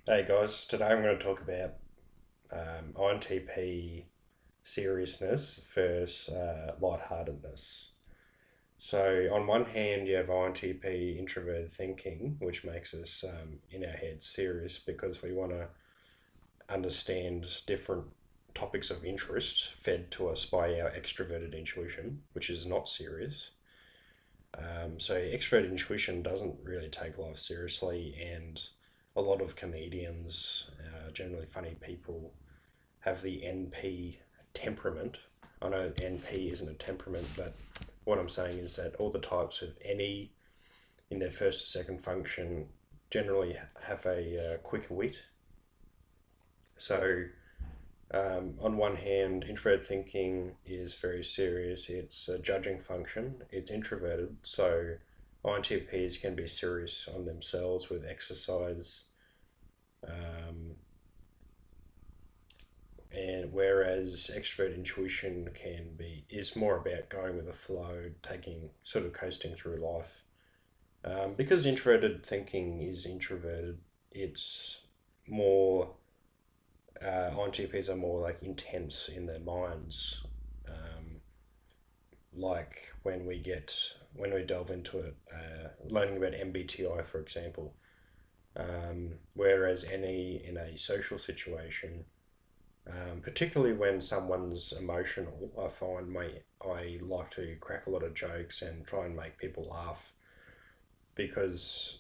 Hey guys, today I'm going to talk about INTP seriousness versus lightheartedness. So, on one hand, you have INTP introverted thinking, which makes us in our heads serious because we want to understand different topics of interest fed to us by our extroverted intuition, which is not serious. So extroverted intuition doesn't really take life seriously, and a lot of comedians, generally funny people, have the NP temperament. I know NP isn't a temperament, but what I'm saying is that all the types of NE in their first or second function generally have a quicker wit. So, on one hand, introverted thinking is very serious. It's a judging function. It's introverted, so INTPs can be serious on themselves with exercise, um, and whereas extrovert intuition is more about going with the flow, taking sort of coasting through life. Because introverted thinking is introverted, it's more INTPs are more like intense in their minds. Um, like when we delve into it, learning about MBTI, for example. Whereas any in a social situation, particularly when someone's emotional, I like to crack a lot of jokes and try and make people laugh because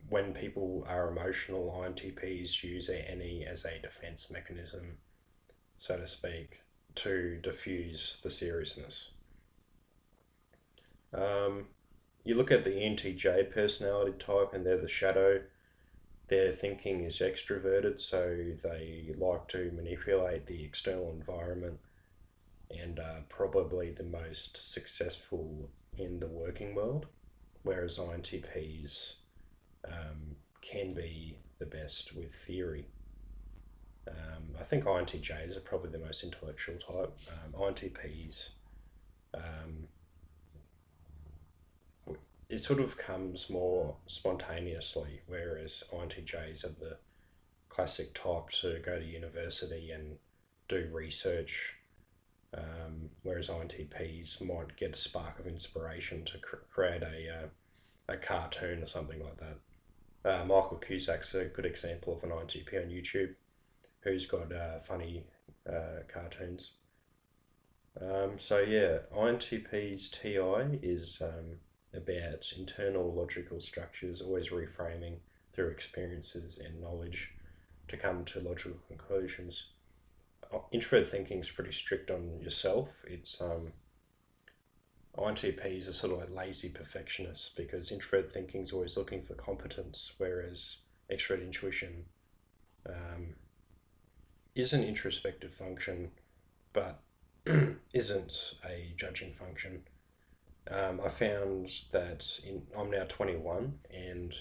when people are emotional, INTPs use their NE as a defense mechanism, so to speak, to diffuse the seriousness. Um, you look at the ENTJ personality type, and they're the shadow. Their thinking is extroverted, so they like to manipulate the external environment and are probably the most successful in the working world, whereas INTPs can be the best with theory. I think INTJs are probably the most intellectual type. INTPs, um, it sort of comes more spontaneously, whereas INTJs are the classic type to go to university and do research, whereas INTPs might get a spark of inspiration to create a cartoon or something like that. Michael Cusack's a good example of an INTP on YouTube who's got funny cartoons. So yeah, INTP's TI is about internal logical structures, always reframing through experiences and knowledge to come to logical conclusions. Introverted thinking is pretty strict on yourself. It's INTPs are sort of like lazy perfectionists because introverted thinking is always looking for competence, whereas extrovert intuition um, is an introspective function, but isn't a judging function. I found that I'm now 21 and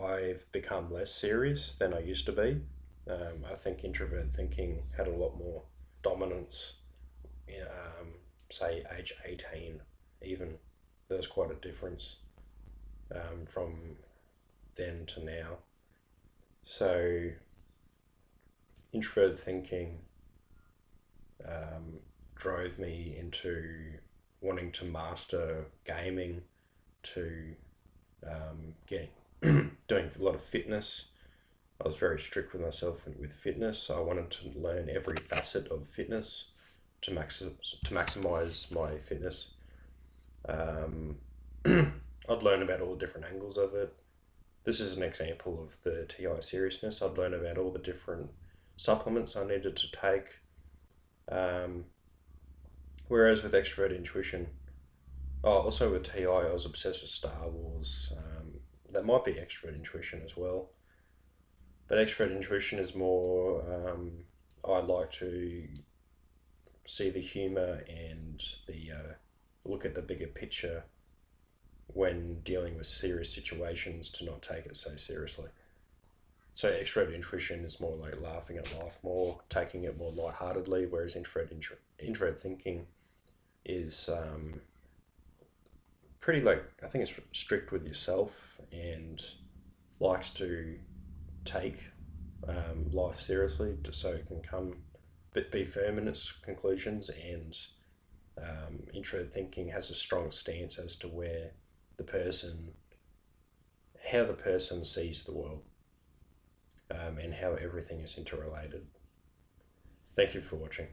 I've become less serious than I used to be. I think introvert thinking had a lot more dominance, say, age 18, even. There's quite a difference from then to now. So, introvert thinking um, drove me into wanting to master gaming, to getting doing a lot of fitness. I was very strict with myself with fitness. I wanted to learn every facet of fitness to maximize my fitness. Um, I'd learn about all the different angles of it. This is an example of the TI seriousness. I'd learn about all the different supplements I needed to take. Um, Whereas with extrovert intuition, oh, also with TI, I was obsessed with Star Wars. That might be extrovert intuition as well. But extrovert intuition is more, I like to see the humour and the look at the bigger picture when dealing with serious situations to not take it so seriously. So extrovert intuition is more like laughing at life more, taking it more lightheartedly, whereas introvert thinking is pretty like I think it's strict with yourself and likes to take life seriously, so it can come, but be firm in its conclusions, and intro thinking has a strong stance as to where the person, how the person sees the world, and how everything is interrelated. Thank you for watching.